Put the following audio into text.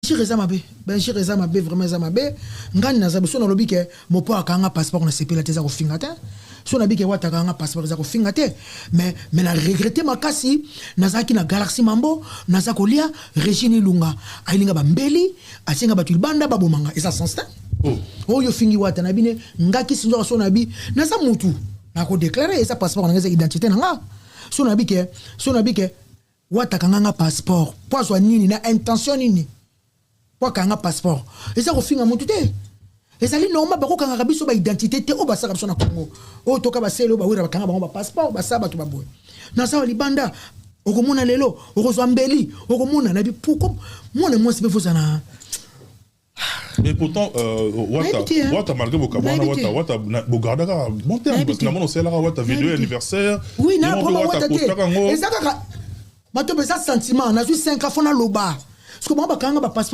Chireza mabe, ben chireza mabe vraiment za mabe. Ngani na zabiso na lobi ke mopo akanga passeport na sepela teza ko fingate. So na bi ke wata akanga passeport za ko fingate. Mais na regretter makasi nazaki na Galaxy Mambo, nazako lia Regine Lunga. Ailinga bambeli, asenga batulbanda babomanga. Et ça sens ça. Oh yo fingi wata na bine ngaki sinzo so na bi na za mutu. Na ko déclarer ça passeport na ngeza identité na nga. So na bi ke wata kanga passeport. Pozo nini na intention nini. Kwa kanga passeport eza ko finga mutu te ezali normal bako kanga biso ba identité te o ba saka biso na Congo o toka ba selo ba wira ba kanga ba passeport ba saba to ba boy na sa libanda okomona lelo okozwambeli okomona na bi pourquoi moi se peut na. Mais pourtant Wata malgré Bokabwana Wata Bogardaka bon terme parce que na mono c'est là Wata vidéo anniversaire oui na Wata te ezaka mato besa sentiment na 5 ans fona loba parce que moi ba kanga ba passeport